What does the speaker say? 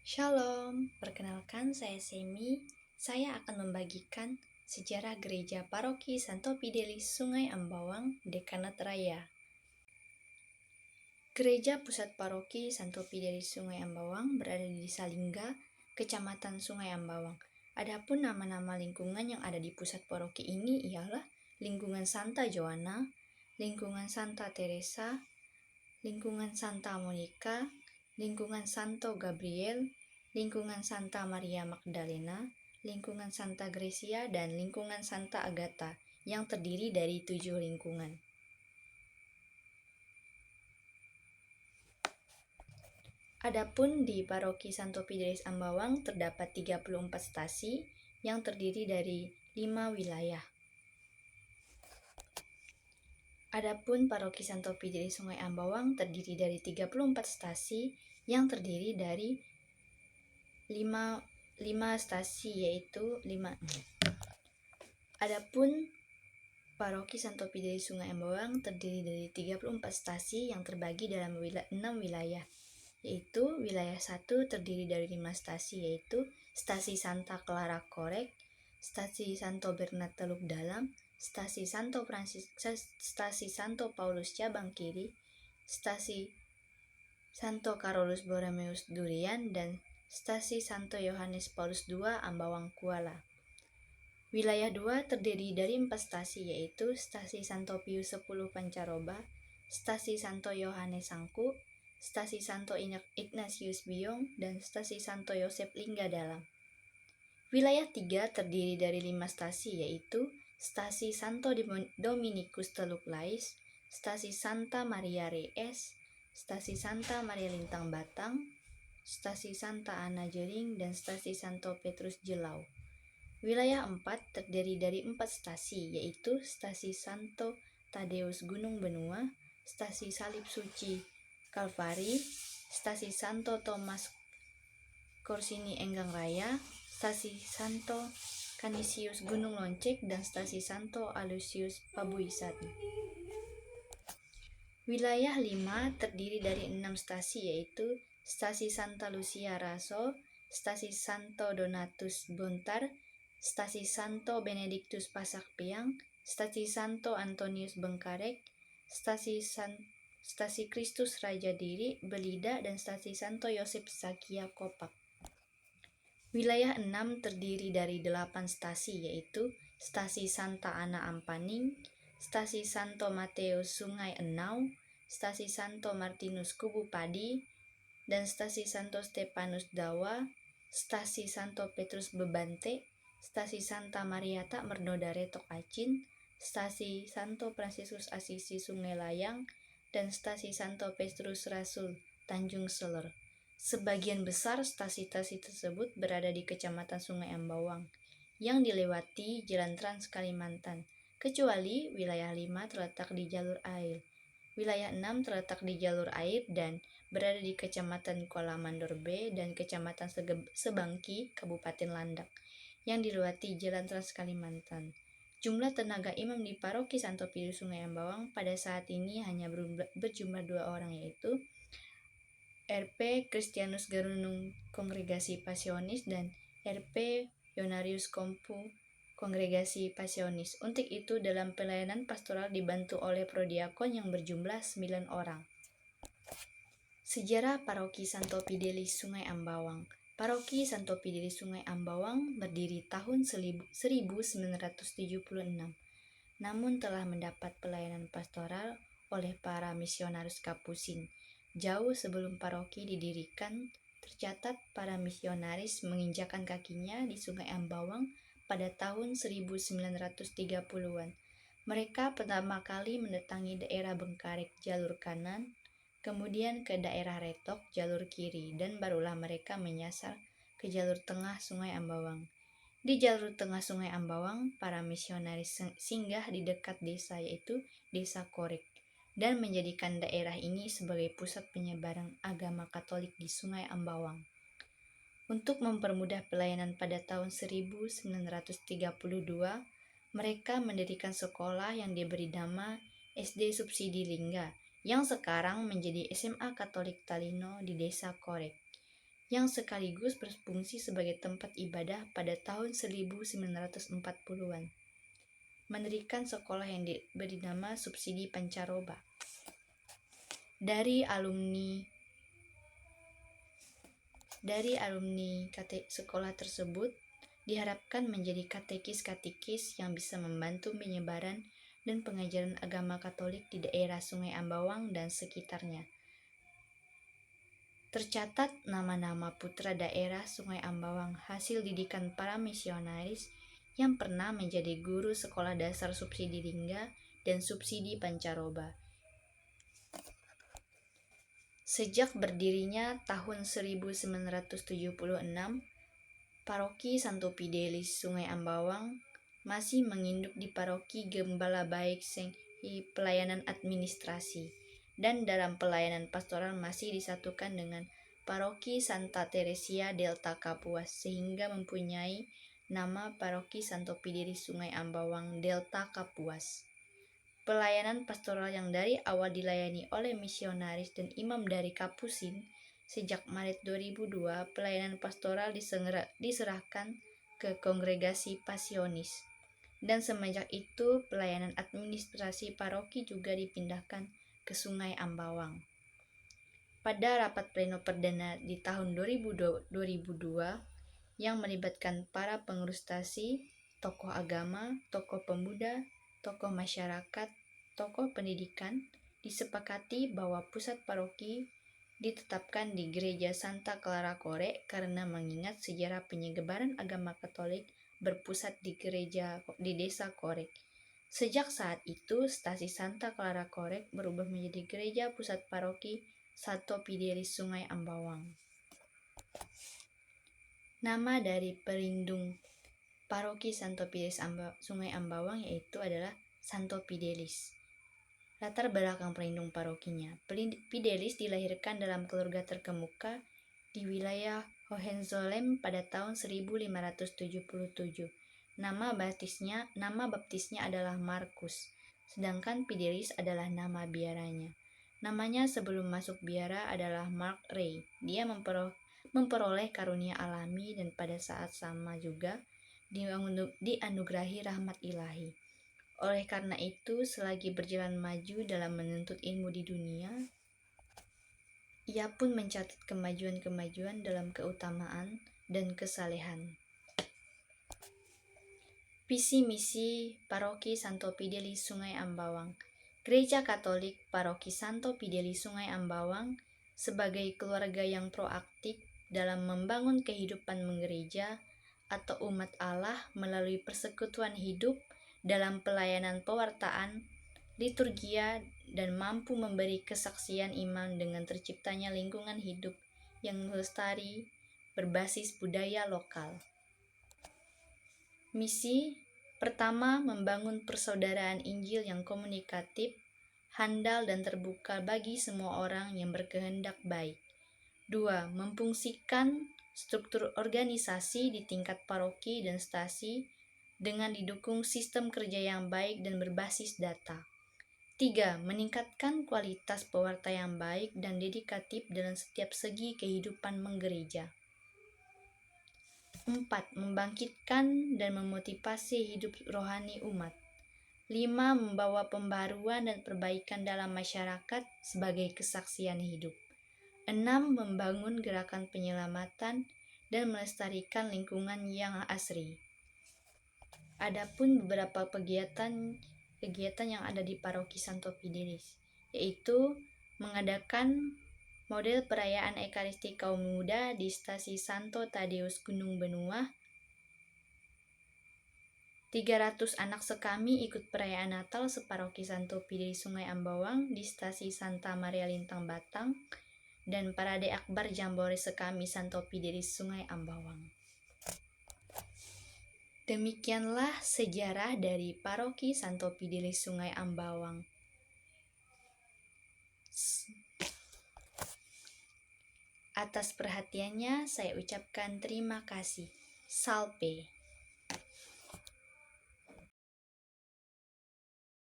Shalom, perkenalkan saya Semi. Saya akan membagikan sejarah gereja paroki Santo Fidelis Sungai Ambawang, Dekanat Raya. Gereja pusat paroki Santo Fidelis Sungai Ambawang berada di Desa Lingga, Kecamatan Sungai Ambawang. Adapun nama-nama lingkungan yang ada di pusat paroki ini ialah lingkungan Santa Joanna, lingkungan Santa Teresa, lingkungan Santa Monica, lingkungan Santo Gabriel, lingkungan Santa Maria Magdalena, lingkungan Santa Grecia, dan lingkungan Santa Agatha yang terdiri dari 7 lingkungan. Adapun di Paroki Santo Fidelis Ambawang terdapat 34 stasi yang terdiri dari 5 wilayah. Adapun Paroki Santo Fidelis Sungai Ambawang terdiri dari 34 stasi yang terdiri dari 5 stasi yaitu 5. Adapun Paroki Santo Fidelis Sungai Ambawang terdiri dari 34 stasi yang terbagi dalam 6 wilayah, yaitu wilayah 1 terdiri dari 5 stasi yaitu Stasi Santa Clara Korek, Stasi Santo Bernard Teluk Dalam, Stasi Santo Paulus Cabang Kiri, Stasi Santo Carolus Borromeus Durian, dan Stasi Santo Yohanes Paulus II Ambawang Kuala. Wilayah 2 terdiri dari 4 stasi yaitu Stasi Santo Pius X Pancaroba, Stasi Santo Yohanes Sangku, Stasi Santo Ignatius Biong, dan Stasi Santo Yosef Lingga Dalam. Wilayah 3 terdiri dari 5 stasi yaitu Stasi Santo Dominikus Teluk Lais, Stasi Santa Maria Rees, Stasi Santa Maria Lintang Batang, Stasi Santa Ana Jering, dan Stasi Santo Petrus Jelau. Wilayah 4 terdiri dari 4 stasi yaitu Stasi Santo Tadeus Gunung Benua, Stasi Salib Suci Kalvari, Stasi Santo Thomas Korsini Enggang Raya, Stasi Santo Canisius Gunung Loncek, dan Stasi Santo Aloysius Pabuisan. Wilayah 5 terdiri dari 6 stasi yaitu Stasi Santa Lucia Raso, Stasi Santo Donatus Bontar, Stasi Santo Benedictus Pasak Piang, Stasi Santo Antonius Bengkarek, Stasi Kristus Raja Diri Belida, dan Stasi Santo Yosef Sakia Kopak. Wilayah 6 terdiri dari 8 stasi yaitu Stasi Santa Ana Ampaning, Stasi Santo Mateus Sungai Enau, Stasi Santo Martinus Kubu Padi, dan Stasi Santo Stefanus Dawa, Stasi Santo Petrus Bebante, Stasi Santa Maria Tak Mernoda Retok Acin, Stasi Santo Fransiskus Asisi Sungai Layang, dan Stasi Santo Petrus Rasul Tanjung Selor. Sebagian besar stasi-stasi tersebut berada di Kecamatan Sungai Ambawang yang dilewati Jalan Trans Kalimantan, kecuali wilayah 5 terletak di jalur air. Wilayah 6 terletak di jalur air dan berada di Kecamatan Kuala Mandor B dan Kecamatan Sebangki, Kabupaten Landak, yang dilewati Jalan Trans Kalimantan. Jumlah tenaga imam di Paroki Santo Fidelis Sungai Ambawang pada saat ini hanya berjumlah 2 orang yaitu RP Christianus Garunung Kongregasi Pasionis dan RP Yonarius Kompu Kongregasi Pasionis. Untuk itu dalam pelayanan pastoral dibantu oleh prodiakon yang berjumlah 9 orang. Sejarah Paroki Santo Fidelis Sungai Ambawang. Paroki Santo Fidelis Sungai Ambawang berdiri tahun 1976, namun telah mendapat pelayanan pastoral oleh para misionaris Kapusin. Jauh sebelum paroki didirikan, tercatat para misionaris menginjakan kakinya di Sungai Ambawang pada tahun 1930-an. Mereka pertama kali mendatangi daerah Bengkarek jalur kanan, kemudian ke daerah Retok jalur kiri, dan barulah mereka menyasar ke jalur tengah Sungai Ambawang. Di jalur tengah Sungai Ambawang, para misionaris singgah di dekat desa yaitu Desa Korek dan menjadikan daerah ini sebagai pusat penyebaran agama Katolik di Sungai Ambawang. Untuk mempermudah pelayanan pada tahun 1932, mereka mendirikan sekolah yang diberi nama SD Subsidi Lingga, yang sekarang menjadi SMA Katolik Talino di Desa Korek. yang sekaligus berfungsi sebagai tempat ibadah pada tahun 1940-an. Mendirikan sekolah yang diberi nama Subsidi Pancaroba. Dari alumni sekolah tersebut diharapkan menjadi katekis-katekis yang bisa membantu penyebaran dan pengajaran agama Katolik di daerah Sungai Ambawang dan sekitarnya. Tercatat nama-nama putra daerah Sungai Ambawang hasil didikan para misionaris yang pernah menjadi guru sekolah dasar Subsidi Lingga dan Subsidi Pancaroba. Sejak berdirinya tahun 1976, Paroki Santo Fidelis Sungai Ambawang masih menginduk di Paroki Gembala Baik Senghi pelayanan administrasi, dan dalam pelayanan pastoral masih disatukan dengan Paroki Santa Teresia Delta Kapuas sehingga mempunyai nama Paroki Santo Fidelis Sungai Ambawang Delta Kapuas. Pelayanan pastoral yang dari awal dilayani oleh misionaris dan imam dari Kapusin, sejak Maret 2002 pelayanan pastoral diserahkan ke Kongregasi Pasionis. Dan semenjak itu pelayanan administrasi paroki juga dipindahkan ke Sungai Ambawang. Pada rapat pleno perdana di tahun 2002 yang melibatkan para pengurus stasi, tokoh agama, tokoh pemuda, tokoh masyarakat, tokoh pendidikan, disepakati bahwa pusat paroki ditetapkan di Gereja Santa Clara Korek karena mengingat sejarah penyebaran agama Katolik berpusat di desa Korek. Sejak saat itu, stasi Santa Clara Korek berubah menjadi Gereja Pusat Paroki Santo Fidelis Sungai Ambawang. Nama dari pelindung Paroki Santo Fidelis Sungai Ambawang yaitu adalah Santo Fidelis. Latar belakang pelindung parokinya. Fidelis dilahirkan dalam keluarga terkemuka di wilayah Hohenzollern pada tahun 1577. Nama baptisnya adalah Markus, sedangkan Fidelis adalah nama biaranya. Namanya sebelum masuk biara adalah Mark Ray. Dia memperoleh karunia alami dan pada saat sama juga dianugerahi rahmat ilahi. Oleh karena itu, selagi berjalan maju dalam menuntut ilmu di dunia, ia pun mencatat kemajuan-kemajuan dalam keutamaan dan kesalehan. Visi misi Paroki Santo Fidelis Sungai Ambawang. Gereja Katolik Paroki Santo Fidelis Sungai Ambawang sebagai keluarga yang proaktif dalam membangun kehidupan menggereja atau umat Allah melalui persekutuan hidup dalam pelayanan pewartaan, liturgia, dan mampu memberi kesaksian iman dengan terciptanya lingkungan hidup yang lestari berbasis budaya lokal. Misi pertama, membangun persaudaraan Injil yang komunikatif, handal dan terbuka bagi semua orang yang berkehendak baik. 2. Memfungsikan struktur organisasi di tingkat paroki dan stasi dengan didukung sistem kerja yang baik dan berbasis data. 3. Meningkatkan kualitas pewarta yang baik dan dedikatif dalam setiap segi kehidupan menggereja. 4. Membangkitkan dan memotivasi hidup rohani umat. 5. Membawa pembaruan dan perbaikan dalam masyarakat sebagai kesaksian hidup. 6. Membangun gerakan penyelamatan dan melestarikan lingkungan yang asri. Adapun beberapa kegiatan yang ada di Paroki Santo Fidelis, yaitu mengadakan model perayaan Ekaristi kaum muda di Stasi Santo Tadeus Gunung Benua. 300 anak sekami ikut perayaan Natal separoki Santo Fidelis Sungai Ambawang di Stasi Santa Maria Lintang Batang, dan parade akbar Jambore sekami Santo Fidelis Sungai Ambawang. Demikianlah sejarah dari Paroki Santo Fidelis Sungai Ambawang. Atas perhatiannya saya ucapkan terima kasih. Salve.